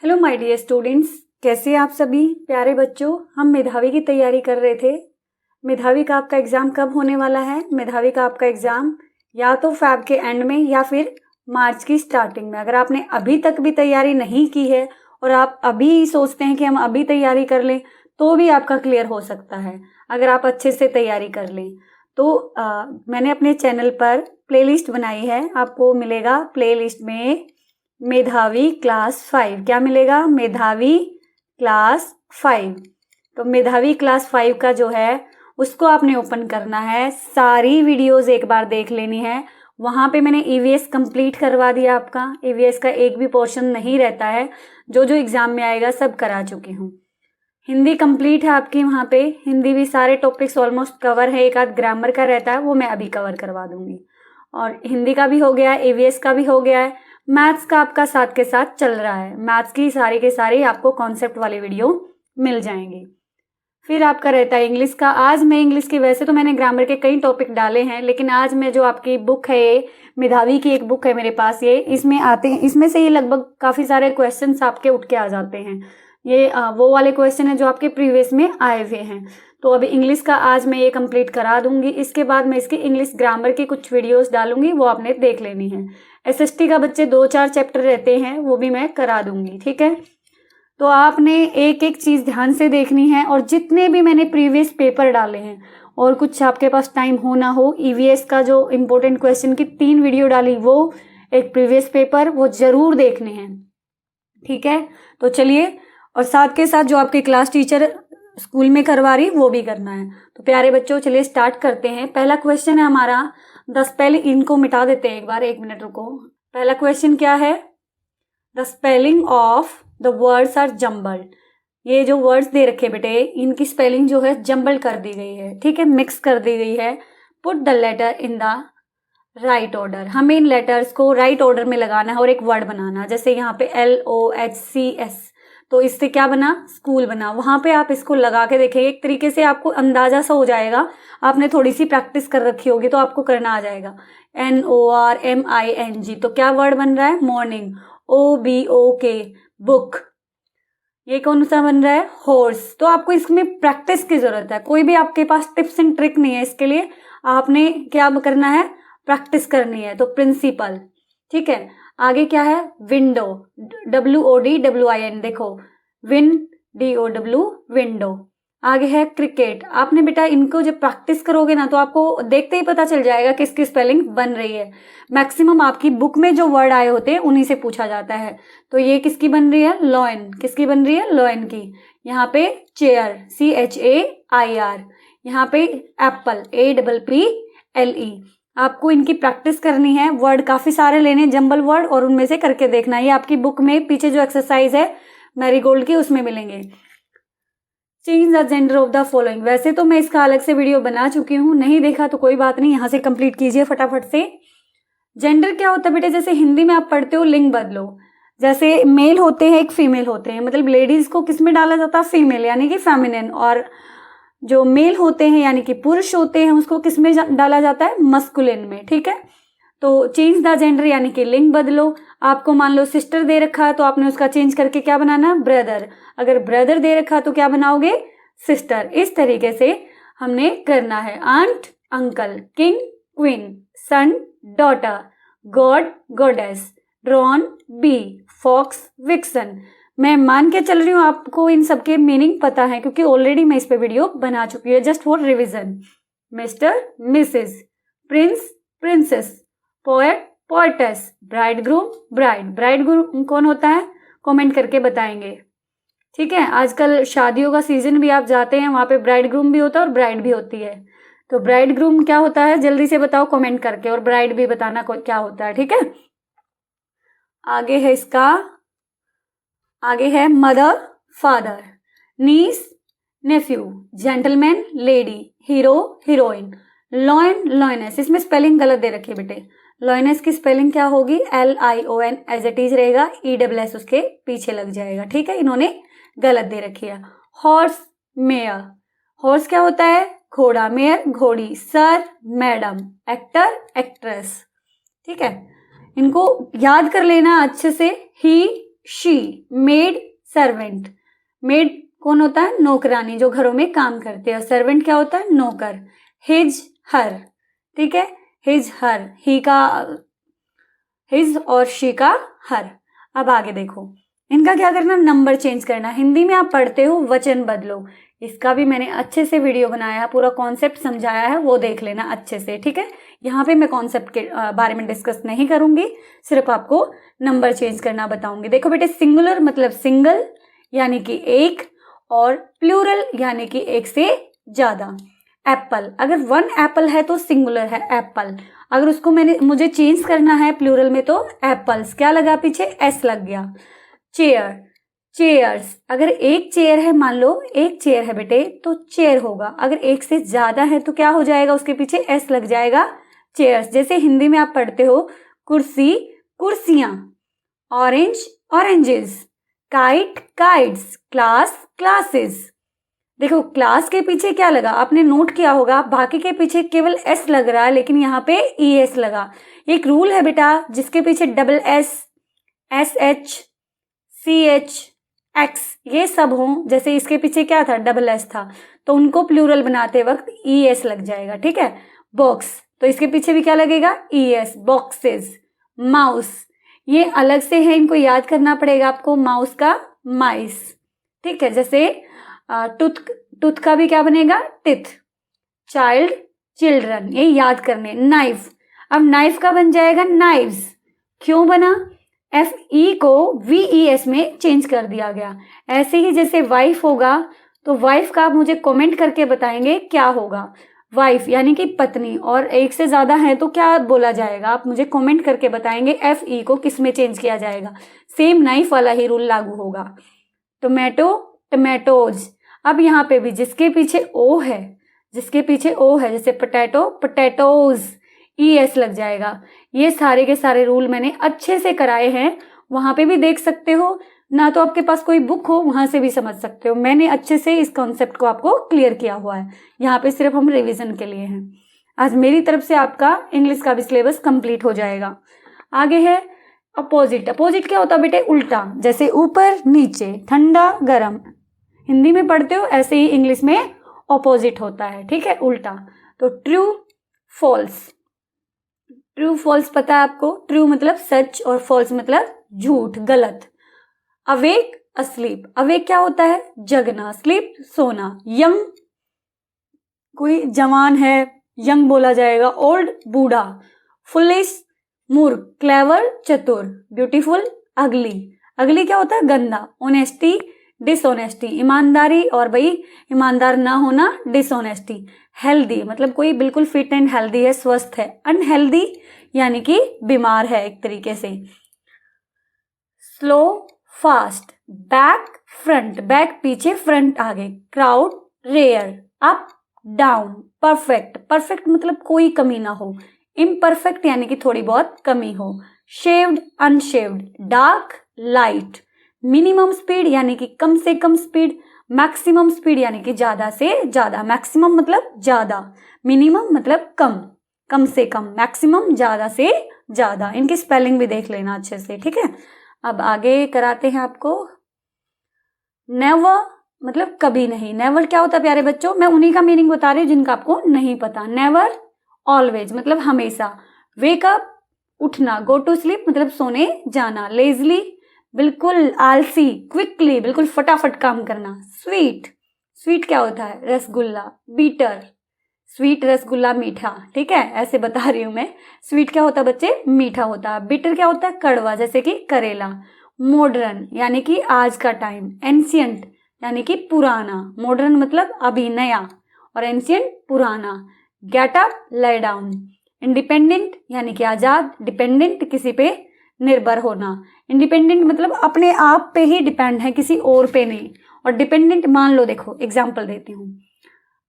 Hello my dear students, कैसे हैं आप सभी प्यारे बच्चों। हम मेधावी की तैयारी कर रहे थे। मेधावी का आपका एग्ज़ाम कब होने वाला है? मेधावी का आपका एग्ज़ाम या तो फ़ैब के एंड में या फिर मार्च की स्टार्टिंग में। अगर आपने अभी तक भी तैयारी नहीं की है और आप अभी सोचते हैं कि हम अभी तैयारी कर लें तो भी आपका क्लियर हो सकता है, अगर आप अच्छे से तैयारी कर लें तो। मैंने अपने चैनल पर प्लेलिस्ट बनाई है, आपको मिलेगा प्लेलिस्ट में मेधावी क्लास 5। क्या मिलेगा? मेधावी क्लास 5। तो मेधावी क्लास 5 का जो है उसको आपने ओपन करना है, सारी वीडियोस एक बार देख लेनी है। वहाँ पे मैंने ईवीएस कंप्लीट करवा दिया आपका, ईवीएस का एक भी पोर्शन नहीं रहता है, जो जो एग्जाम में आएगा सब करा चुकी हूँ। हिंदी कंप्लीट है आपकी, वहाँ पे हिंदी भी सारे टॉपिक्स ऑलमोस्ट कवर है, एक आध ग्रामर का रहता है वो मैं अभी कवर करवा दूंगी। और हिंदी का भी हो गया है, ईवीएस का भी हो गया है, मैथ्स का आपका साथ के साथ चल रहा है। मैथ्स की सारी के सारी आपको कॉन्सेप्ट वाली वीडियो मिल जाएंगी। फिर आपका रहता है इंग्लिश का। आज मैं इंग्लिश की, वैसे तो मैंने ग्रामर के कई टॉपिक डाले हैं, लेकिन आज मैं जो आपकी बुक है, ये मेधावी की एक बुक है मेरे पास, ये इसमें आते हैं, इसमें से ये लगभग काफ़ी सारे क्वेश्चंस आपके उठ के आ जाते हैं। ये वो वाले क्वेश्चन है जो आपके प्रीवियस में आए हुए हैं। तो अभी इंग्लिश का आज मैं ये कंप्लीट करा दूंगी। इसके बाद मैं इसकी इंग्लिश ग्रामर की कुछ वीडियोस डालूंगी, वो आपने देख लेनी है। एसएसटी का बच्चे 2-4 चैप्टर रहते हैं, वो भी मैं करा दूंगी, ठीक है। तो आपने एक एक चीज़ ध्यान से देखनी है, और जितने भी मैंने प्रीवियस पेपर डाले हैं, और कुछ आपके पास टाइम हो ना हो, ईवीएस का जो इम्पोर्टेंट क्वेश्चन की 3 वीडियो डाली, वो एक प्रीवियस पेपर, वो जरूर देखने हैं, ठीक है। तो चलिए, और साथ के साथ जो आपके क्लास टीचर स्कूल में करवा रही वो भी करना है। तो प्यारे बच्चों चलिए स्टार्ट करते हैं। पहला क्वेश्चन है हमारा 10, पहले इनको मिटा देते हैं एक बार, 1 मिनट रुको। पहला क्वेश्चन क्या है? The spelling of the words are jumbled. ये जो वर्ड्स दे रखे बेटे, इनकी स्पेलिंग जो है जम्बल कर दी गई है, ठीक है, मिक्स कर दी गई है। Put the letter in the right order. हमें इन लेटर्स को राइट ऑर्डर में लगाना है और एक वर्ड बनाना। जैसे यहाँ पे LOHCS, तो इससे क्या बना? स्कूल बना। वहां पे आप इसको लगा के देखेंगे, एक तरीके से आपको अंदाजा सा हो जाएगा। आपने थोड़ी सी प्रैक्टिस कर रखी होगी तो आपको करना आ जाएगा। NORMING, तो क्या वर्ड बन रहा है? मॉर्निंग। OBOK, book. ये कौन सा बन रहा है? हॉर्स। तो आपको इसमें प्रैक्टिस की जरूरत है, कोई भी आपके पास टिप्स एंड ट्रिक नहीं है इसके लिए। आपने क्या करना है? प्रैक्टिस करनी है। तो प्रिंसिपल, ठीक है। आगे क्या है? विंडो, WODWIN, देखो विन, DOW, विंडो। आगे है क्रिकेट। आपने बेटा इनको जब प्रैक्टिस करोगे ना तो आपको देखते ही पता चल जाएगा किसकी स्पेलिंग बन रही है। मैक्सिमम आपकी बुक में जो वर्ड आए होते हैं उन्हीं से पूछा जाता है। तो ये किसकी बन रही है? लॉयन। किसकी बन रही है? लॉयन की। यहाँ पे चेयर, CHAIR। यहाँ पे एप्पल, APPLE। आपको इनकी प्रैक्टिस करनी है, वर्ड काफी सारे लेने, जंबल वर्ड, और उनमें से करके देखना। ये आपकी बुक में पीछे जो एक्सरसाइज है मैरीगोल्ड की, उसमें मिलेंगे। Change the gender of the following. वैसे तो मैं इसका अलग से वीडियो बना चुकी हूँ, नहीं देखा तो कोई बात नहीं, यहाँ से कंप्लीट कीजिए फटाफट से। जेंडर क्या होता है बेटे? जैसे हिंदी में आप पढ़ते हो लिंग बदलो, जैसे मेल होते हैं एक फीमेल होते हैं, मतलब लेडीज को किस में डाला जाता है? फीमेल, यानी कि फेमिनिन। और जो मेल होते हैं यानी कि पुरुष होते हैं, उसको किस में डाला जाता है? मस्कुलिन में, ठीक है। तो चेंज द जेंडर यानी कि लिंग बदलो। आपको मान लो सिस्टर दे रखा है तो आपने उसका चेंज करके क्या बनाना? ब्रदर। अगर ब्रदर दे रखा तो क्या बनाओगे? सिस्टर। इस तरीके से हमने करना है। Aunt, uncle, king, queen, son, daughter, god, goddess, drone, bee, fox, vixen. मैं मान के चल रही हूँ आपको इन सबके मीनिंग पता है, क्योंकि ऑलरेडी मैं इस पे वीडियो बना चुकी हूँ, just for revision. Mister, Mrs, Prince, princess, poet, poetess, bridegroom, bride. Bridegroom कौन होता है? कमेंट करके बताएंगे, ठीक है। आजकल शादियों का सीजन भी आप जाते हैं, वहां पे ब्राइडग्रूम भी होता है और ब्राइड भी होती है। तो ब्राइडग्रूम क्या होता है जल्दी से बताओ कमेंट करके, और ब्राइड भी बताना क्या होता है, ठीक है। आगे है इसका, आगे है mother, father, niece, nephew, gentleman, lady, hero, heroine, lion, lioness. इसमें स्पेलिंग गलत दे रखी है बेटे। लॉयनेस की स्पेलिंग क्या होगी? LION, एज इट इज रहेगा, ESS उसके पीछे लग जाएगा, ठीक है, इन्होंने गलत दे रखी है। Horse, mayor. हॉर्स क्या होता है? घोड़ा। मेयर, घोड़ी। Sir, madam. एक्टर, एक्ट्रेस, ठीक है। इनको याद कर लेना अच्छे से। ही, शी, मेड, सर्वेंट। मेड कौन होता है? नौकरानी, जो घरों में काम करते हैं। सर्वेंट क्या होता है? नौकर। हिज, हर, ठीक है, हिज, हर, ही का हिज और शी का हर। अब आगे देखो, इनका क्या करना? नंबर चेंज करना। हिंदी में आप पढ़ते हो वचन बदलो, इसका भी मैंने अच्छे से वीडियो बनाया है, पूरा कॉन्सेप्ट समझाया है, वो देख लेना अच्छे से, ठीक है। यहाँ पे मैं कॉन्सेप्ट के बारे में डिस्कस नहीं करूंगी, सिर्फ आपको नंबर चेंज करना बताऊंगी। देखो बेटे, सिंगुलर मतलब सिंगल यानी कि एक, और प्लूरल यानी कि एक से ज्यादा। एप्पल, अगर वन एप्पल है तो सिंगुलर है एप्पल, अगर उसको मुझे चेंज करना है प्लूरल में तो एप्पल्स। क्या लगा पीछे? एस लग गया। चेयर, चेयर्स, अगर एक चेयर है, मान लो एक चेयर है बेटे, तो चेयर होगा। अगर एक से ज्यादा है तो क्या हो जाएगा? उसके पीछे एस लग जाएगा, चेयर्स। जैसे हिंदी में आप पढ़ते हो कुर्सी, कुर्सियां। Orange, oranges. Kite, kites. Class, classes. देखो, क्लास के पीछे क्या लगा? आपने नोट किया होगा, बाकी के पीछे केवल एस लग रहा है, लेकिन यहाँ पे ई एस लगा। एक रूल है बेटा, जिसके पीछे double S, S H, C H, X, ये सब हो, जैसे इसके पीछे क्या था? डबल एस था, तो उनको प्लूरल बनाते वक्त ई एस लग जाएगा, ठीक है। बॉक्स, तो इसके पीछे भी क्या लगेगा? E S, boxes. माउस, ये अलग से है, इनको याद करना पड़ेगा आपको, माउस का माइस, ठीक है। जैसे टूथ, टूथ का भी क्या बनेगा? टिथ। चाइल्ड, चिल्ड्रन, ये याद करने। नाइफ, अब नाइफ का बन जाएगा नाइव्स। क्यों बना? एफ ई को वी ई एस में चेंज कर दिया गया। ऐसे ही जैसे वाइफ होगा, तो वाइफ का आप मुझे कमेंट करके बताएंगे क्या होगा। वाइफ यानी कि पत्नी, और एक से ज्यादा है तो क्या बोला जाएगा? आप मुझे कमेंट करके बताएंगे एफ ई को किस में चेंज किया जाएगा। सेम नाइफ वाला ही रूल लागू होगा। Tomato, tomatoes. अब यहाँ पे भी जिसके पीछे ओ है, जिसके पीछे ओ है, जैसे पोटैटो, पोटैटोज, ई एस लग जाएगा। ये सारे के सारे रूल मैंने अच्छे से कराए हैं, वहां पे भी देख सकते हो, ना तो आपके पास कोई बुक हो वहां से भी समझ सकते हो। मैंने अच्छे से इस कॉन्सेप्ट को आपको क्लियर किया हुआ है, यहाँ पे सिर्फ हम रिवीजन के लिए हैं। आज मेरी तरफ से आपका इंग्लिश का भी सिलेबस कंप्लीट हो जाएगा। आगे है अपोजिट। अपोजिट क्या होता है बेटे? उल्टा, जैसे ऊपर नीचे, ठंडा गर्म। हिंदी में पढ़ते हो ऐसे ही इंग्लिश में ऑपोजिट होता है, ठीक है, उल्टा। तो ट्रू, फॉल्स। ट्रू फॉल्स पता है आपको? ट्रू मतलब सच और फॉल्स मतलब झूठ, गलत। Awake, asleep. अवेक क्या होता है? जगना, स्लीप सोना। यंग, कोई जवान है, यंग बोला जाएगा। ओल्ड, बूढ़ा। फुलिश, मूर्ख। क्लेवर, चतुर। ब्यूटीफुल, अगली। अगली क्या होता है? गंदा। Honesty, dishonesty. ईमानदारी और भाई ईमानदार ना होना, डिसऑनेस्टी। हेल्दी मतलब कोई बिल्कुल फिट एंड हेल्दी है, स्वस्थ है। अनहेल्दी यानी कि बीमार है एक तरीके से। Slow, fast. Back, front. Back पीछे, फ्रंट आगे। Crowd, rare. Up, down. Perfect, perfect मतलब कोई कमी ना हो। इम्परफेक्ट यानी कि थोड़ी बहुत कमी हो। Shaved, unshaved. Dark, light. Minimum speed यानी कि कम से कम स्पीड। मैक्सिमम स्पीड यानी कि ज्यादा से ज्यादा। मैक्सिमम मतलब ज्यादा, मिनिमम मतलब कम, कम से कम। मैक्सिमम ज्यादा से ज्यादा। इनकी स्पेलिंग भी देख लेना अच्छे से, ठीक है। अब आगे कराते हैं आपको। नेवर मतलब कभी नहीं। नेवर क्या होता है प्यारे बच्चों? मैं उन्हीं का मीनिंग बता रही हूँ जिनका आपको नहीं पता। नेवर, ऑलवेज मतलब हमेशा। वेकअप, उठना। गो टू स्लीप मतलब सोने जाना। लेजली बिल्कुल आलसी। क्विकली बिल्कुल फटाफट काम करना। स्वीट, स्वीट क्या होता है? रसगुल्ला। बीटर, स्वीट रसगुल्ला मीठा, ठीक है, ऐसे बता रही हूं मैं। स्वीट क्या होता है बच्चे? मीठा होता है। बिटर क्या होता है? कड़वा, जैसे कि करेला। मॉडर्न यानी कि आज का टाइम। एंशियंट यानी कि पुराना। मॉडर्न मतलब अभी नया, और एंशियंट पुराना। Get up, lie down. Independent यानी कि आजाद। डिपेंडेंट किसी पे निर्भर होना। इंडिपेंडेंट मतलब अपने आप पे ही डिपेंड है, किसी और पे नहीं। और डिपेंडेंट मान लो, देखो एग्जांपल देती हूँ।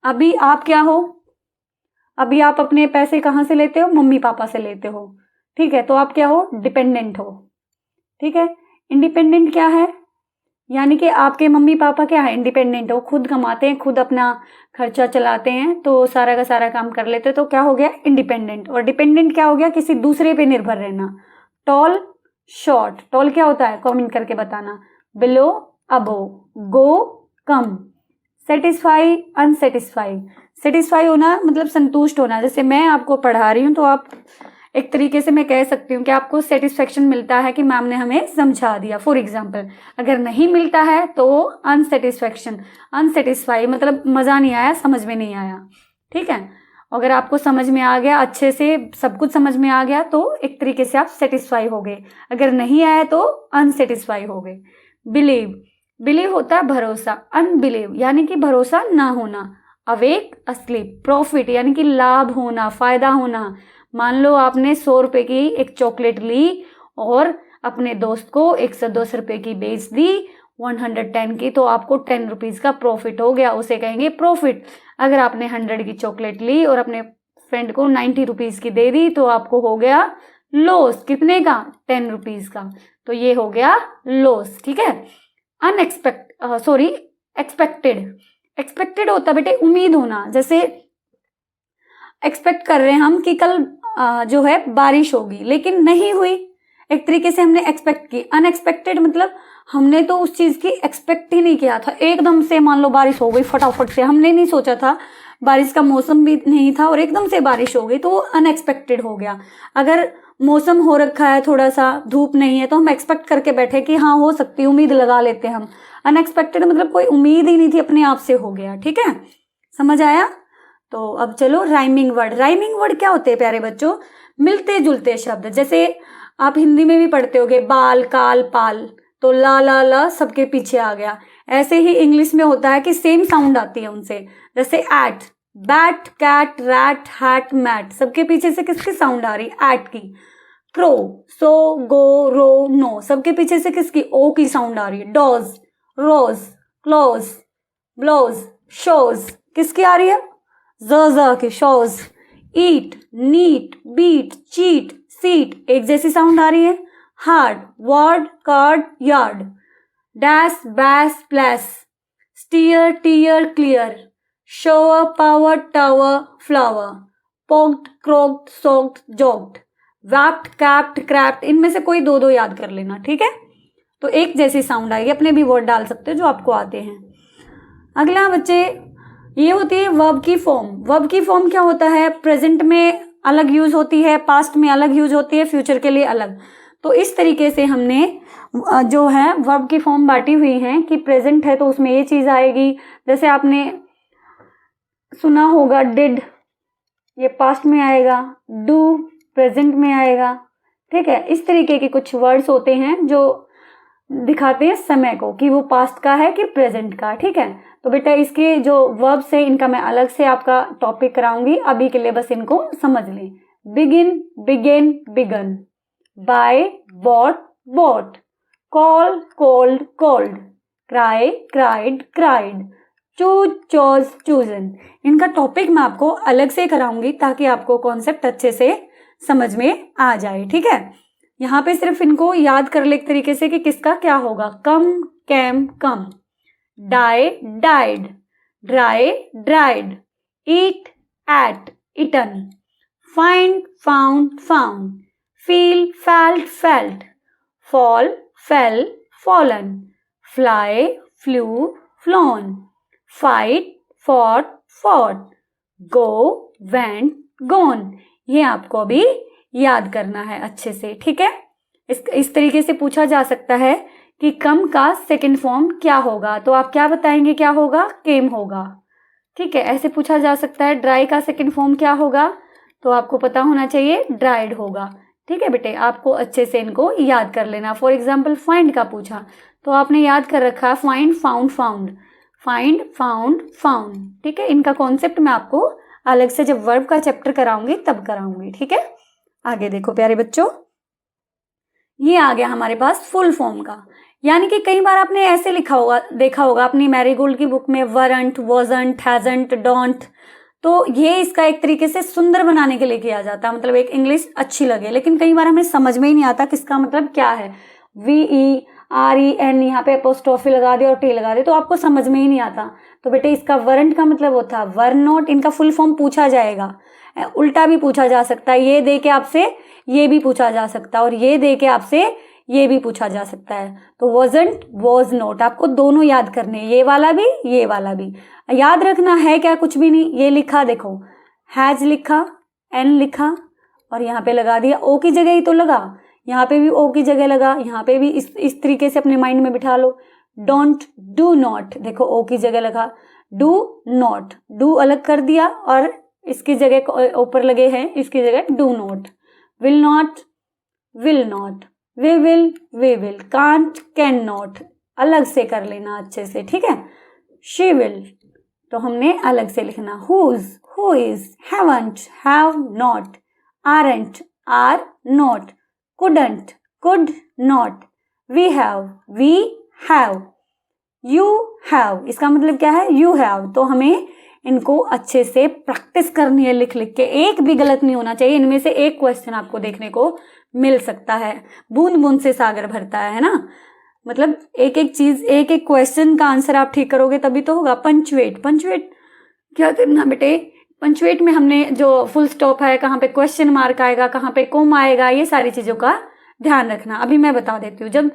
अभी आप क्या हो? अभी आप अपने पैसे कहाँ से लेते हो? मम्मी पापा से लेते हो, ठीक है, तो आप क्या हो? डिपेंडेंट हो, ठीक है। इंडिपेंडेंट क्या है? यानी कि आपके मम्मी पापा क्या है? इंडिपेंडेंट हो, खुद कमाते हैं, खुद अपना खर्चा चलाते हैं, तो सारा का सारा काम कर लेते हैं, तो क्या हो गया? इंडिपेंडेंट। और डिपेंडेंट क्या हो गया? किसी दूसरे पे निर्भर रहना। Toll, short. टॉल क्या होता है, कमेंट करके बताना। Below, above, go, come. Satisfy, unsatisfy. Satisfy होना मतलब संतुष्ट होना। जैसे मैं आपको पढ़ा रही हूँ तो आप एक तरीके से मैं कह सकती हूँ कि आपको सेटिस्फेक्शन मिलता है कि मैम ने हमें समझा दिया, फॉर एग्जाम्पल। अगर नहीं मिलता है तो अनसेटिस्फेक्शन, अनसेटिस्फाई मतलब मज़ा नहीं आया, समझ में नहीं आया। ठीक है, अगर आपको समझ में आ गया, अच्छे से सब कुछ समझ में आ गया तो एक तरीके से आप सेटिस्फाई हो गए। अगर नहीं आया तो अनसेटिस्फाई हो गए। बिलीव, बिलीव होता है भरोसा। अनबिलीव यानी कि भरोसा ना होना। Awake, asleep. प्रॉफिट यानी कि लाभ होना, फायदा होना। मान लो आपने 100 रुपए की एक चॉकलेट ली और अपने दोस्त को 110 रुपए की बेच दी, 110 की, तो आपको 10 रुपीज का प्रॉफिट हो गया, उसे कहेंगे प्रॉफिट। अगर आपने 100 की चॉकलेट ली और अपने फ्रेंड को 90 रुपीज की दे दी तो आपको हो गया लॉस। कितने का, 10 रुपीज का, तो ये हो गया लॉस। ठीक है। एक्सपेक्टेड, एक्सपेक्टेड होता बेटे उम्मीद होना। जैसे एक्सपेक्ट कर रहे हैं हम कि कल जो है बारिश होगी, लेकिन नहीं हुई, एक तरीके से हमने एक्सपेक्ट की। अनएक्सपेक्टेड मतलब हमने तो उस चीज की एक्सपेक्ट ही नहीं किया था, एकदम से मान लो बारिश हो गई फटाफट से, हमने नहीं सोचा था, बारिश का मौसम भी नहीं था और एकदम से बारिश हो गई, तो वो अनएक्सपेक्टेड हो गया। अगर मौसम हो रखा है, थोड़ा सा धूप नहीं है, तो हम एक्सपेक्ट करके बैठे कि हाँ हो सकती है, उम्मीद लगा लेते हैं हम। अनएक्सपेक्टेड मतलब कोई उम्मीद ही नहीं थी, अपने आप से हो गया। ठीक है, समझ आया। तो अब चलो राइमिंग वर्ड। राइमिंग वर्ड क्या होते हैं प्यारे बच्चों, मिलते जुलते शब्द। जैसे आप हिंदी में भी पढ़ते होगे बाल, काल, पाल, तो ला ला ला सबके पीछे आ गया। ऐसे ही इंग्लिश में होता है कि सेम साउंड आती है उनसे। जैसे at, bat, cat, rat, hat, mat, सबके पीछे से किसकी साउंड आ रही, एट की। क्रो, सो, गो, रो, नो, सबके पीछे से किसकी, ओ की साउंड आ रही है। Doze, rose, close, blows, shows, किसकी आ रही है, ज की, shows. Eat, neat, beat, cheat, seat, एक जैसी साउंड आ रही है। Hard, word, card, yard. Dash, bass, plus. Steer, tear, clear. Shower, power, tower, flower. Poked, croaked, soaked, joked. Whapped, capped, crapped, इनमें से कोई दो दो याद कर लेना। ठीक है, तो एक जैसी साउंड आएगी, अपने भी वर्ड डाल सकते हो जो आपको आते हैं। अगला बच्चे, ये होती है वर्ब की फॉर्म। वर्ब की फॉर्म क्या होता है, प्रेजेंट में अलग यूज होती है, पास्ट में अलग यूज होती है, फ्यूचर के लिए अलग। तो इस तरीके से हमने जो है वर्ब की फॉर्म बांटी हुई है कि प्रेजेंट है तो उसमें ये चीज आएगी। जैसे आपने सुना होगा डिड, ये पास्ट में आएगा। डू प्रेजेंट में आएगा। ठीक है, इस तरीके के कुछ वर्ड्स होते हैं जो दिखाते हैं समय को कि वो पास्ट का है कि प्रेजेंट का। ठीक है, तो बेटा इसके जो वर्ब्स है इनका मैं अलग से आपका टॉपिक कराऊंगी, अभी के लिए बस इनको समझ लें। Begin, began, begun. Buy, bought, bought. Call, called, called. Cry, cried, cried. Choose, chose, chosen. इनका टॉपिक मैं आपको अलग से कराऊंगी ताकि आपको कॉन्सेप्ट अच्छे से समझ में आ जाए। ठीक है, यहाँ पे सिर्फ इनको याद कर ले एक तरीके से कि किसका क्या होगा। Come, came, come. Die, died. Dry, dried. Eat, ate, eaten. Find, found, found. Feel, felt, felt. Fall, fell, fallen. Fly, flew, flown. Fight, fought, fought. Go, went, gone. ये आपको अभी याद करना है अच्छे से। ठीक है, इस तरीके से पूछा जा सकता है कि कम का सेकंड फॉर्म क्या होगा, तो आप क्या बताएंगे, क्या होगा, केम होगा। ठीक है, ऐसे पूछा जा सकता है। ड्राई का सेकंड फॉर्म क्या होगा, तो आपको पता होना चाहिए ड्राइड होगा। ठीक है बेटे, आपको अच्छे से इनको याद कर लेना। फॉर एग्जाम्पल फाइंड का पूछा तो आपने याद कर रखा find, found, found. Find, found, found. ठीक है, इनका कॉन्सेप्ट मैं आपको अलग से जब वर्ब का चैप्टर कराऊंगी तब कराऊंगी। ठीक है, आगे देखो प्यारे बच्चों, ये आ गया हमारे पास फुल फॉर्म का। यानी कि कई बार आपने ऐसे लिखा होगा, देखा होगा अपनी मैरीगोल्ड की बुक में, वरंट, वॉजंट, हैजंट, डोंट। तो ये इसका एक तरीके से सुंदर बनाने के लिए किया जाता है, मतलब एक इंग्लिश अच्छी लगे। लेकिन कई बार हमें समझ में ही नहीं आता किसका मतलब क्या है। VEREN यहाँ पे अपोस्ट्रोफी लगा दे और टी लगा दे तो आपको समझ में ही नहीं आता। तो बेटे इसका वरंट का मतलब होता है वर नॉट। इनका फुल फॉर्म पूछा जाएगा, उल्टा भी पूछा जा सकता है, ये दे के आपसे ये भी पूछा जा सकता है और ये दे के आपसे ये भी पूछा जा सकता है। तो wasn't, was not, आपको दोनों याद करने, ये वाला भी ये वाला भी याद रखना है। क्या कुछ भी नहीं, ये लिखा देखो, हैज लिखा, एन लिखा और यहाँ पे लगा दिया, ओ की जगह ही तो लगा, यहाँ पे भी ओ की जगह लगा, यहाँ पे भी इस तरीके से अपने माइंड में बिठा लो। डोंट, डू नॉट, देखो ओ की जगह लगा, डू नॉट, डू अलग कर दिया और इसकी जगह ऊपर लगे हैं, इसकी जगह do not. Will not, will not, we will, can't, can not, अलग से कर लेना अच्छे से, ठीक है। शी विल, तो हमने अलग से लिखना। Who's, who is, haven't, have not, aren't, are not, couldn't, could not, we have, you have, इसका मतलब क्या है, यू हैव। तो हमें इनको अच्छे से प्रैक्टिस करनी है लिख लिख के, एक भी गलत नहीं होना चाहिए। इनमें से एक क्वेश्चन आपको देखने को मिल सकता है। बूंद बूंद से सागर भरता है ना, मतलब एक एक चीज, एक एक क्वेश्चन का आंसर आप ठीक करोगे तभी तो होगा। पंचुएट, पंचुएट क्या करना बेटे, पंचुएट में हमने जो फुल स्टॉप है, कहाँ पे क्वेश्चन मार्क आएगा, कहाँ पे कॉमा आएगा, ये सारी चीजों का ध्यान रखना। अभी मैं बता देती हूँ। जब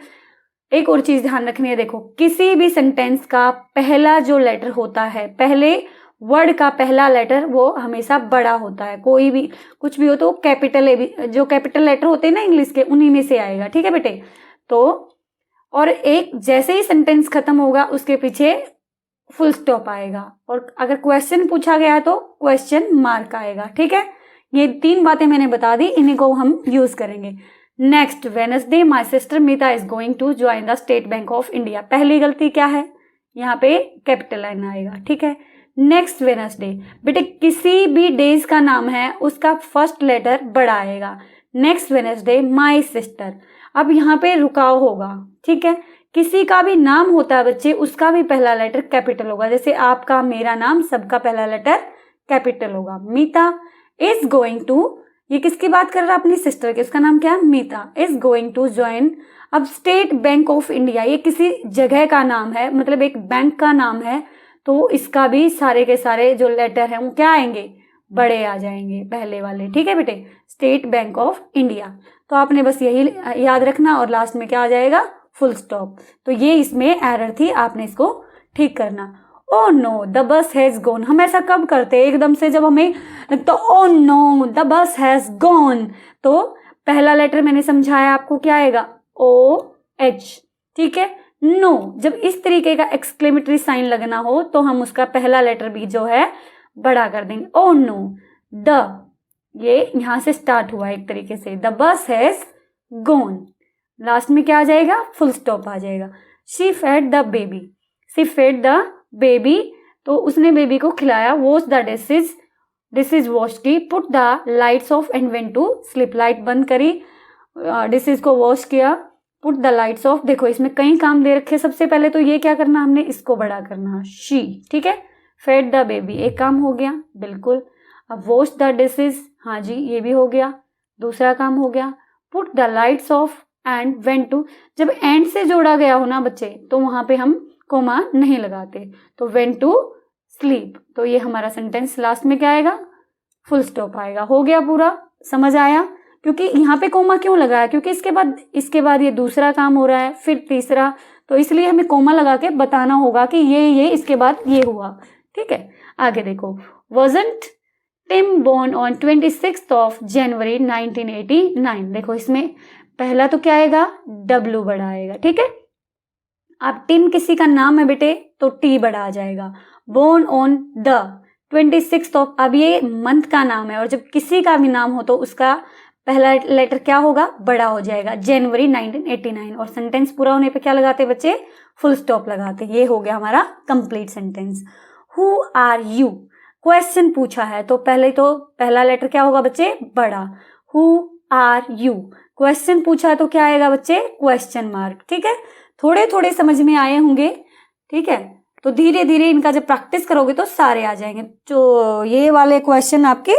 एक और चीज ध्यान रखनी है, देखो किसी भी सेंटेंस का पहला जो लेटर होता है, पहले वर्ड का पहला लेटर वो हमेशा बड़ा होता है। कोई भी कुछ भी हो तो कैपिटल, जो कैपिटल लेटर होते हैं ना इंग्लिश के, उन्हीं में से आएगा, ठीक है बेटे। तो और एक जैसे ही सेंटेंस खत्म होगा उसके पीछे फुल स्टॉप आएगा, और अगर क्वेश्चन पूछा गया है तो क्वेश्चन मार्क आएगा, ठीक है। ये 3 बातें मैंने बता दी, इन्हीं को हम यूज करेंगे। Next, Wednesday my sister Meeta is going to join the State Bank of India. पहली गलती क्या है, यहाँ पे कैपिटल लाइन आएगा, ठीक है। नेक्स्ट वेडनेसडे, बेटे किसी भी डेज का नाम है उसका फर्स्ट लेटर बड़ा आएगा। नेक्स्ट वेडनेसडे माई सिस्टर, अब यहाँ पे रुकाव होगा, ठीक है। किसी का भी नाम होता है बच्चे, उसका भी पहला लेटर कैपिटल होगा। जैसे आपका, मेरा नाम, सबका पहला लेटर कैपिटल होगा। मीता इज गोइंग टू, ये किसकी बात कर रहा है, अपनी सिस्टर की, उसका नाम क्या है, मीता। इज गोइंग टू ज्वाइन, अब स्टेट बैंक ऑफ इंडिया, ये किसी जगह का नाम है, मतलब एक बैंक का नाम है, तो इसका भी सारे के सारे जो लेटर हैं वो क्या आएंगे, बड़े आ जाएंगे, पहले वाले, ठीक है बेटे। स्टेट बैंक ऑफ इंडिया, तो आपने बस यही याद रखना, और लास्ट में क्या आ जाएगा, फुल स्टॉप। तो ये इसमें एरर थी, आपने इसको ठीक करना। Oh know the bus has gone, हम ऐसा कब करते हैं एकदम से, जब हमें लगता oh know the bus has gone, तो पहला लेटर मैंने समझाया आपको क्या आएगा, ओ एच, ठीक है। नो, जब इस तरीके का एक्सक्लेमेटरी साइन लगना हो तो हम उसका पहला लेटर भी जो है बड़ा कर देंगे। ओ नो द, ये यहां से स्टार्ट हुआ एक तरीके से, the bus has gone, last में क्या आ जाएगा, फुल स्टॉप आ जाएगा। She fed the baby, she fed the baby, तो उसने बेबी को खिलाया। Wash the dishes, dishes wash की। Put the lights off and went to sleep, light बंद करी, डिशेज को वॉश किया। पुट द लाइट्स ऑफ, देखो इसमें कई काम दे रखे, सबसे पहले तो ये क्या करना, हमने इसको बड़ा करना, शी, ठीक है। फेड द बेबी, एक काम हो गया, बिल्कुल। अब वॉश द डिशेज, हाँ जी ये भी हो गया, दूसरा काम हो गया। Put the lights off and went to, जब एंड से जोड़ा गया हो ना बच्चे, तो वहां पे हम कोमा नहीं लगाते, तो वेंट टू स्लीप, तो ये हमारा सेंटेंस लास्ट में क्या आएगा, फुल स्टॉप आएगा। हो गया पूरा, समझ आया। क्योंकि यहाँ पे कोमा क्यों लगाया, क्योंकि इसके बाद ये दूसरा काम हो रहा है, फिर तीसरा, तो इसलिए हमें कोमा लगा के बताना होगा कि ये इसके बाद ये हुआ, ठीक है। आगे देखो, wasn't Tim born on 26th of January 1989, देखो इसमें पहला तो क्या आएगा, डब्ल्यू बड़ा आएगा, ठीक है। अब टिम किसी का नाम है बेटे, तो टी बड़ा आ जाएगा। Born on the 26th of, अब ये मंथ का नाम है, और जब किसी का भी नाम हो तो उसका पहला लेटर क्या होगा, बड़ा हो जाएगा, जनवरी 1989। और सेंटेंस पूरा होने पे क्या लगाते बच्चे, फुल स्टॉप लगाते। ये हो गया हमारा complete sentence. Who are you, question पूछा है तो पहले तो पहला लेटर क्या होगा बच्चे, बड़ा। हु आर यू, क्वेश्चन पूछा है तो क्या आएगा बच्चे, क्वेश्चन मार्क, ठीक है। थोड़े थोड़े समझ में आए होंगे, ठीक है। तो धीरे धीरे इनका जब प्रैक्टिस करोगे तो सारे आ जाएंगे। तो ये वाले क्वेश्चन आपके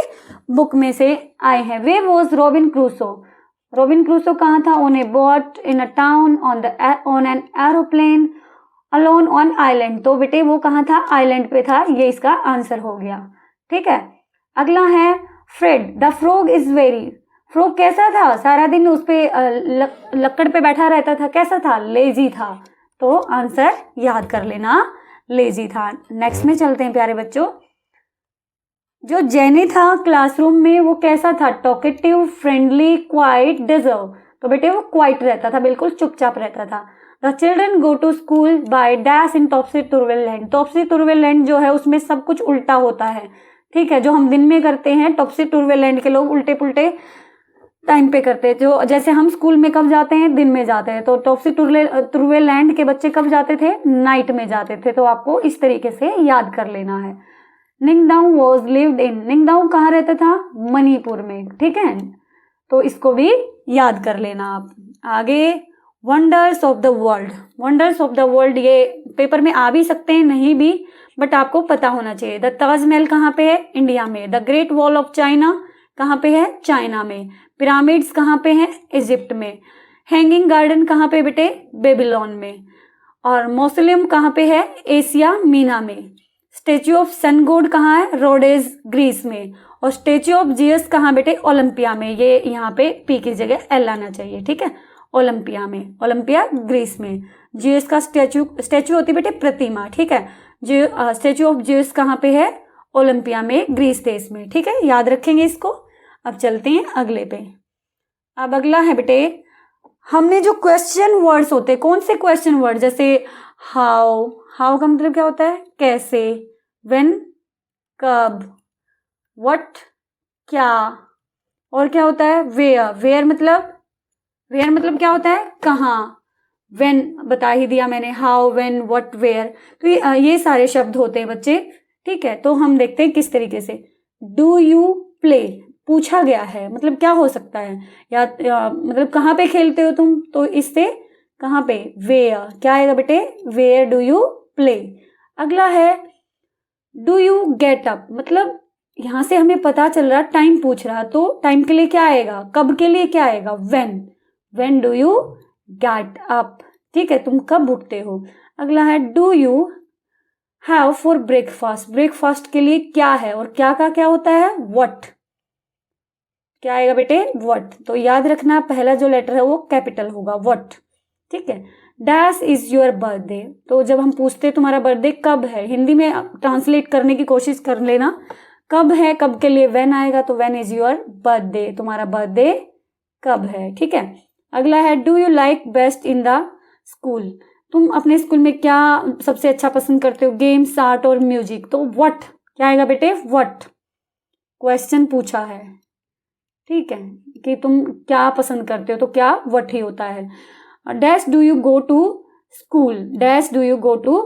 बुक में से आए हैं। Where was Robin Crusoe, Robin Crusoe कहाँ था, on a boat in a town, on an aeroplane, alone on island, तो बेटे वो कहाँ था, आइलैंड पे था, ये इसका आंसर हो गया, ठीक है। अगला है Fred, the frog is very, frog कैसा था, सारा दिन उस पे लकड़ पे बैठा रहता था, कैसा था, लेजी था। तो आंसर याद कर लेना, लेजी था। नेक्स्ट में चलते हैं प्यारे बच्चों। जो जेनी था क्लासरूम में वो कैसा था, टॉकेटिव, फ्रेंडली, क्वाइट, डिजर्व। तो बेटे वो क्वाइट रहता था, बिल्कुल चुपचाप रहता था। The children go to school by dash in topsy turvy land. Topsy turvy land जो है उसमें सब कुछ उल्टा होता है, ठीक है। जो हम दिन में करते हैं टॉपसी तुर्वेल लैंड के लोग उल्टे पुल्टे टाइम पे करते हैं। जो जैसे हम स्कूल में कब जाते हैं, दिन में जाते हैं, तो टॉपसी तुर्वेल लैंड के बच्चे कब जाते थे, नाइट में जाते थे। तो आपको इस तरीके से याद कर लेना है। निंगदाओ वॉज लिव्ड इन, निंगदाओ कहाँ रहता था, मणिपुर में, ठीक है। तो इसको भी याद कर लेना आप। आगे wonders of the world, wonders of the world ये पेपर में आ भी सकते हैं, नहीं भी, बट आपको पता होना चाहिए। द ताजमहल कहाँ पे है, इंडिया में। The great wall of China कहाँ पे है, चाइना में। पिरामिड्स कहाँ पे हैं, इजिप्ट में। हैंगिंग गार्डन कहाँ पे बेटे, बेबीलोन में। और मौसोलियम कहाँ पे है, एशिया मीना में। स्टेच्यू ऑफ सन गॉड कहाँ है, रोडेस ग्रीस में। और स्टेच्यू ऑफ जीसस कहाँ बेटे, ओलंपिया में। ये यहाँ पे पी की जगह एल आना चाहिए, ठीक है। ओलंपिया में, ओलंपिया ग्रीस में। जीसस का स्टेच्यू होती बेटे प्रतिमा, ठीक है। स्टेच्यू ऑफ जीसस कहाँ पे है, ओलंपिया में, ग्रीस देश में, ठीक है। याद रखेंगे इसको। अब चलते हैं अगले पे। अब अगला है बेटे, हमने जो क्वेश्चन वर्ड्स होते हैं, कौन से क्वेश्चन वर्ड, जैसे हाउ, हाउ का मतलब क्या होता है, कैसे। व्हेन, कब। व्हाट, क्या। और क्या होता है, वेयर, वेयर मतलब क्या होता है, कहाँ। व्हेन बता ही दिया मैंने, हाउ, व्हेन, व्हाट, वेयर। तो ये सारे शब्द होते हैं बच्चे, ठीक है। तो हम देखते हैं किस तरीके से। डू यू प्ले, पूछा गया है, मतलब क्या हो सकता है, या मतलब कहाँ पे खेलते हो तुम, तो इससे कहाँ पे, वेयर, क्या आएगा बेटे, वेयर डू यू प्ले। अगला है डू यू गेट अप, मतलब यहां से हमें पता चल रहा टाइम पूछ रहा, तो टाइम के लिए क्या आएगा, कब के लिए क्या आएगा, when do you get up, ठीक है, तुम कब उठते हो। अगला है do you have for breakfast, breakfast के लिए क्या है, और क्या का क्या होता है, व्हाट, क्या आएगा बेटे, व्हाट। तो याद रखना पहला जो लेटर है वो कैपिटल होगा, व्हाट, ठीक है। डैश इज योर बर्थडे, तो जब हम पूछते हैं तुम्हारा बर्थडे कब है, हिंदी में ट्रांसलेट करने की कोशिश कर लेना, कब है, कब के लिए व्हेन आएगा, तो व्हेन इज योर बर्थडे, तुम्हारा बर्थडे कब है, ठीक है। अगला है do you like best in the school, तुम अपने स्कूल में क्या सबसे अच्छा पसंद करते हो, गेम्स, आर्ट और म्यूजिक, तो व्हाट क्या आएगा बेटे, व्हाट, क्वेश्चन पूछा है, ठीक है, कि तुम क्या पसंद करते हो, तो क्या व्हाट ही होता है। Dash do you go to school, dash do you go to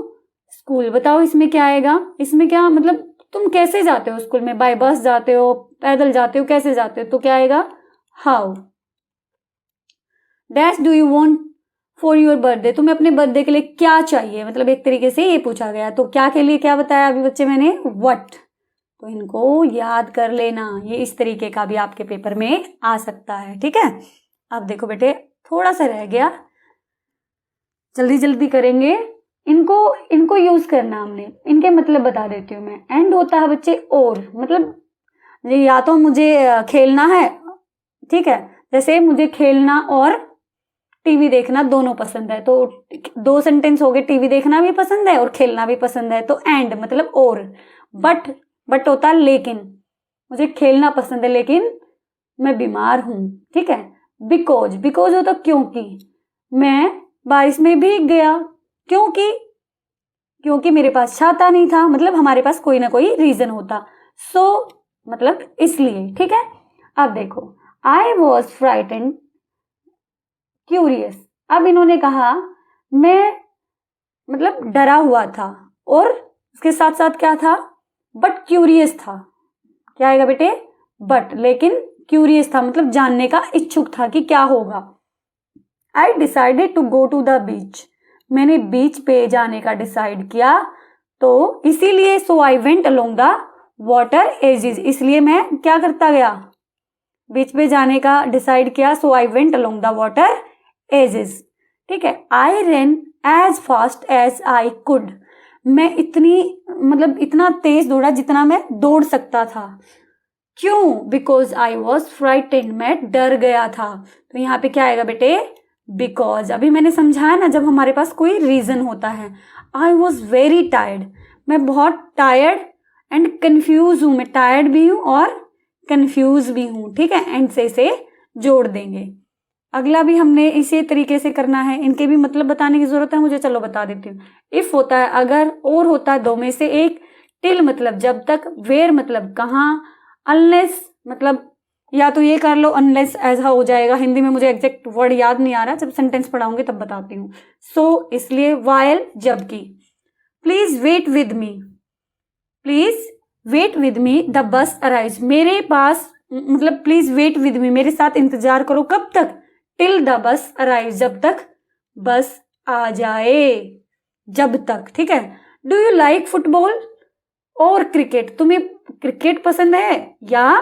school, बताओ इसमें क्या आएगा, इसमें क्या मतलब तुम कैसे जाते हो स्कूल में, बाय बस जाते हो, पैदल जाते हो, कैसे जाते हो, तो क्या आएगा, how. Dash do you want for your birthday, तुम्हें अपने बर्थडे के लिए क्या चाहिए, मतलब एक तरीके से ये पूछा गया, तो क्या के लिए क्या बताया अभी बच्चे मैंने, व्हाट। तो इनको याद कर लेना, ये इस तरीके का भी आपके पेपर में आ सकता है, ठीक है। अब देखो बेटे थोड़ा सा रह गया, जल्दी जल्दी करेंगे, इनको यूज करना हमने, इनके मतलब बता देती हूँ मैं। एंड होता है बच्चे और, मतलब या तो मुझे खेलना है, ठीक है, जैसे मुझे खेलना और टीवी देखना दोनों पसंद है, तो दो सेंटेंस हो गए, टीवी देखना भी पसंद है और खेलना भी पसंद है, तो एंड मतलब और। बट होता है लेकिन, मुझे खेलना पसंद है लेकिन मैं बीमार हूं, ठीक है। बिकॉज होता क्योंकि, मैं बारिश में भीग गया, क्योंकि मेरे पास छाता नहीं था, मतलब हमारे पास कोई ना कोई रीजन होता, सो मतलब इसलिए, ठीक है। अब देखो आई वॉज फ्राइटेंड क्यूरियस, अब इन्होंने कहा मैं मतलब डरा हुआ था, और उसके साथ साथ क्या था, बट क्यूरियस था, क्या आएगा बेटे, बट, लेकिन क्यूरियस था मतलब जानने का इच्छुक था कि क्या होगा। I decided to go to the beach, मैंने बीच पे जाने का डिसाइड किया, तो इसीलिए so I went along the water edges, इसलिए मैं क्या करता गया, बीच पे जाने का डिसाइड किया, so I went along the water edges, ठीक है। I run as fast as I could, मैं इतना तेज दौड़ा जितना मैं दौड़ सकता था, क्यों? बिकॉज आई वॉज फ्राइटेंड, मैं डर गया था। तो यहाँ पे क्या आएगा बेटे? बिकॉज। अभी मैंने समझाया ना, जब हमारे पास कोई रीजन होता है। आई वॉज वेरी टायर्ड, मैं बहुत टायर्ड एंड कंफ्यूज हूं, मैं टायर्ड भी हूं और कंफ्यूज भी हूं। ठीक है, एंड से इसे जोड़ देंगे। अगला भी हमने इसी तरीके से करना है, इनके भी मतलब बताने की जरूरत है मुझे, चलो बता देती हूँ। इफ होता है अगर, और होता है दो में से एक, टिल मतलब जब तक, वेयर मतलब कहाँ, अनलेस मतलब या तो ये कर लो अनलेस ऐसा हो जाएगा। हिंदी में मुझे एग्जैक्ट वर्ड याद नहीं आ रहा, जब सेंटेंस पढ़ाऊंगी तब बताती हूँ। सो इसलिए वाइल जबकि। Please wait with me, please wait with me the bus arrives, मेरे पास मतलब प्लीज वेट विद मी, मेरे साथ इंतजार करो। कब तक? टिल द बस अराइव, जब तक बस आ जाए, जब तक। ठीक है। डू यू लाइक फुटबॉल और क्रिकेट, तुम्हें क्रिकेट पसंद है या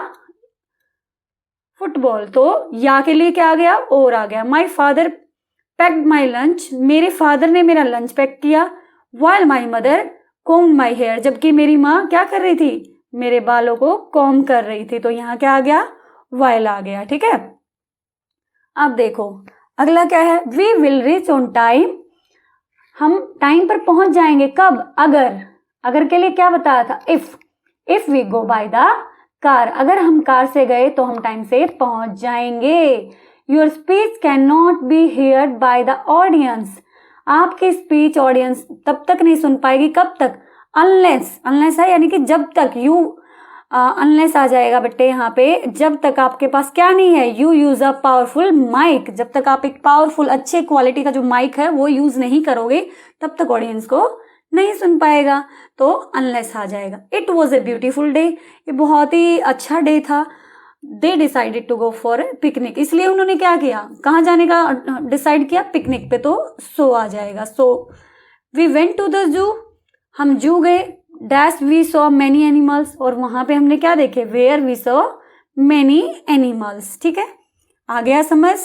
फुटबॉल? तो या के लिए क्या आ गया? और आ गया। My father packed my lunch, मेरे फादर ने मेरा लंच पैक किया। While my mother comb my hair, जबकि मेरी माँ क्या कर रही थी? मेरे बालों को कॉम कर रही थी। तो यहाँ क्या आ गया? वाइल आ गया। ठीक है। अब देखो अगला क्या है? We will reach on time, हम टाइम पर पहुंच जाएंगे। कब? अगर। अगर के लिए क्या बताया था? If we go by the car, अगर हम कार से गए तो हम टाइम से पहुंच जाएंगे। Your speech can not be heard by the audience, आपकी स्पीच ऑडियंस तब तक नहीं सुन पाएगी। कब तक? अनलेस, अनलेस है यानी कि जब तक, यू अनलेस आ जाएगा बेटे यहाँ पे, जब तक आपके पास क्या नहीं है? You use a powerful mic, जब तक आप एक पावरफुल अच्छे क्वालिटी का जो माइक है वो यूज नहीं करोगे तब तक ऑडियंस को नहीं सुन पाएगा। तो अनलेस आ जाएगा। It was a beautiful day, ये बहुत ही अच्छा डे था। They decided to go for picnic, इसलिए उन्होंने क्या किया? कहाँ जाने का डिसाइड किया? पिकनिक पे। तो सो आ जाएगा। So we went to the zoo, हम जू गए। Dash we saw many animals, और वहां पे हमने क्या देखे? Where we saw many animals. ठीक है, आ गया समझ?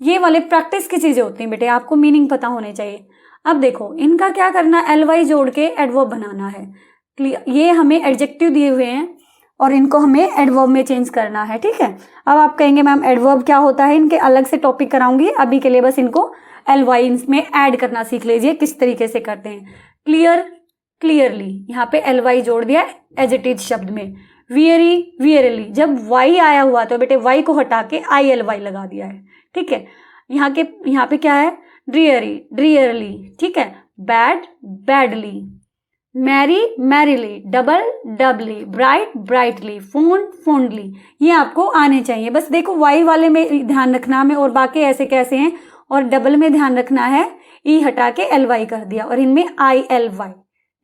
ये वाले प्रैक्टिस की चीजें होती हैं बेटे, आपको मीनिंग पता होने चाहिए। अब देखो इनका क्या करना? एलवाई जोड़ के एडवर्ब बनाना है। ये हमें एडजेक्टिव दिए हुए हैं और इनको हमें एडवर्ब में चेंज करना है। ठीक है। अब आप कहेंगे मैम एडवर्ब क्या होता है? इनके अलग से टॉपिक कराऊंगी, अभी के लिए बस इनको एलवाई में ऐड करना सीख लीजिए किस तरीके से करते हैं। क्लियर, क्लियरली, यहाँ पे एलवाई जोड़ दिया एज इट इज शब्द में। वियरी, वियरली, जब वाई आया हुआ तो बेटे वाई को हटा के आई एल वाई लगा दिया है। ठीक है। यहाँ पे क्या है? Dreary, drearily. ठीक है। Bad, badly, merry, merrily, double, doubly, bright, brightly, fond, fondly. ये आपको आने चाहिए। बस देखो वाई वाले में ध्यान रखना में, और बाकी ऐसे कैसे हैं। और डबल में ध्यान रखना है, ई हटा के एल वाई कर दिया, और इनमें आई एल वाई।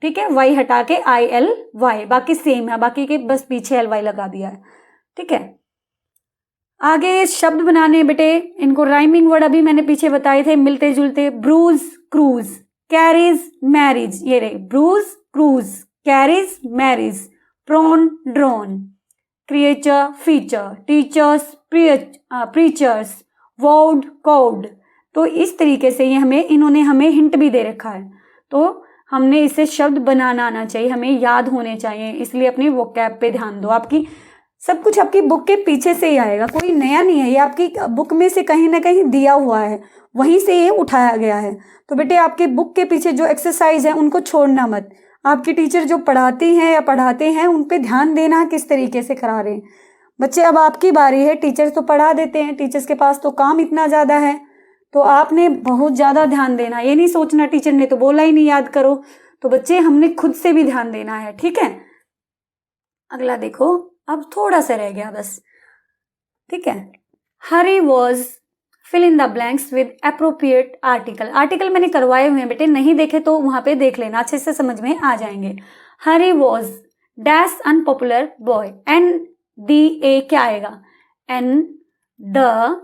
ठीक है, वाई हटा के आई एल वाई, बाकी सेम है, बाकी के बस पीछे एल वाई लगा दिया है। ठीक है। आगे शब्द बनाने बेटे, इनको राइमिंग वर्ड अभी मैंने पीछे बताए थे मिलते जुलते। ब्रूज, क्रूज, कैरीज, मैरिज, ये रहे bruise, cruise, carries, marriage, prone, drone, creature, feature, teachers, preachers, woad, code. तो इस तरीके से ये इन्होंने हमें हिंट भी दे रखा है, तो हमने इसे शब्द बनाना आना चाहिए, हमें याद होने चाहिए। इसलिए अपनी वोकैब पे ध्यान दो। आपकी सब कुछ आपकी बुक के पीछे से ही आएगा, कोई नया नहीं है, ये आपकी बुक में से कहीं ना कहीं दिया हुआ है, वहीं से ये उठाया गया है। तो बेटे आपके बुक के पीछे जो एक्सरसाइज है उनको छोड़ना मत। आपकी टीचर जो पढ़ाती हैं या पढ़ाते हैं उन पे ध्यान देना किस तरीके से करा रहे हैं बच्चे। अब आपकी बारी है, टीचर्स तो पढ़ा देते हैं, टीचर्स के पास तो काम इतना ज़्यादा है, तो आपने बहुत ज़्यादा ध्यान देना। ये नहीं सोचना टीचर ने तो बोला ही नहीं याद करो। तो बच्चे हमने खुद से भी ध्यान देना है। ठीक है। अगला देखो, अब थोड़ा सा रह गया बस। ठीक है। Hari was, fill in the blanks with appropriate article. Article मैंने करवाए हुए हैं बेटे, नहीं देखे तो वहां पे देख लेना, अच्छे से समझ में आ जाएंगे। Hari was dash unpopular boy, an the a क्या आएगा? एन द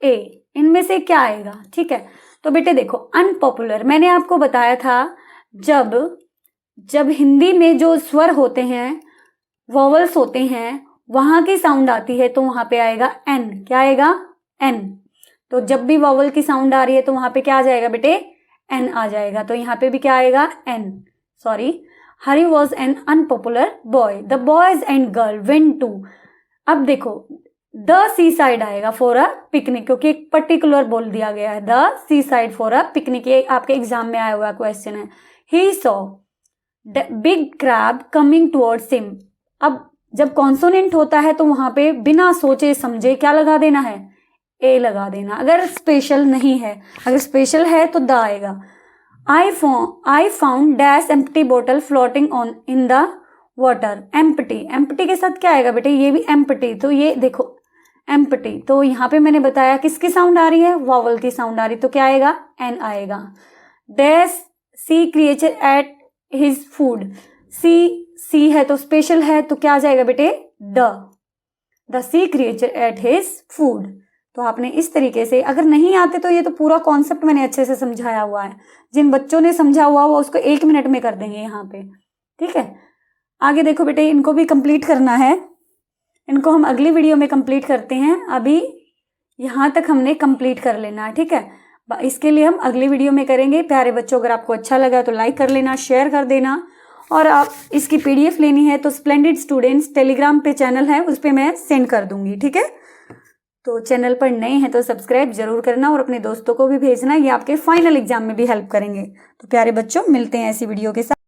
ए, इनमें से क्या आएगा? ठीक है। तो बेटे देखो अनपॉपुलर मैंने आपको बताया था, जब हिंदी में जो स्वर होते हैं, वॉवल्स होते हैं, वहां की साउंड आती है तो वहां पे आएगा एन। क्या आएगा? एन। तो जब भी वॉवल की साउंड आ रही है तो वहां पे क्या आ जाएगा बेटे? एन आ जाएगा। तो यहाँ पे भी क्या आएगा? An. Sorry, Harry was an unpopular boy. The boys and girl went to, अब देखो द सी साइड आएगा फॉर अ पिकनिक, क्योंकि एक पर्टिकुलर बोल दिया गया है, the seaside for a picnic, ये आपके एग्जाम में आया हुआ क्वेश्चन है। He saw big crab coming towards him. अब जब कॉन्सोनेंट होता है तो वहां पे बिना सोचे समझे क्या लगा देना है, ए लगा देना, अगर स्पेशल नहीं है। अगर स्पेशल है तो द आएगा। I found dash empty bottle floating on in the water. Empty, empty के साथ क्या आएगा बेटे, ये भी एम्प्टी, तो ये देखो एम्प्टी, तो यहाँ पे मैंने बताया किसकी साउंड आ रही है, वॉवल की साउंड आ रही, तो क्या आएगा, एन आएगा। Dash sea creature ate his food. Sea है तो स्पेशल है, तो क्या आ जाएगा बेटे, the sea creature ate his food. तो आपने इस तरीके से, अगर नहीं आते तो ये तो पूरा कॉन्सेप्ट मैंने अच्छे से समझाया हुआ है, जिन बच्चों ने समझा हुआ वो उसको 1 मिनट में कर देंगे यहाँ पे, ठीक है। आगे देखो बेटे, इनको भी कंप्लीट करना है, इनको हम अगली वीडियो में कंप्लीट करते हैं, अभी यहाँ तक हमने कंप्लीट कर लेना है, ठीक है। इसके लिए हम अगली वीडियो में करेंगे। प्यारे बच्चों, अगर आपको अच्छा लगा तो लाइक कर लेना, शेयर कर देना, और आप इसकी PDF लेनी है तो स्प्लेंडिड स्टूडेंट्स टेलीग्राम पे चैनल है, उस पर मैं सेंड कर दूंगी, ठीक है। तो चैनल पर नए हैं तो सब्सक्राइब जरूर करना और अपने दोस्तों को भी भेजना, ये आपके फाइनल एग्जाम में भी हेल्प करेंगे। तो प्यारे बच्चों, मिलते हैं ऐसी वीडियो के साथ।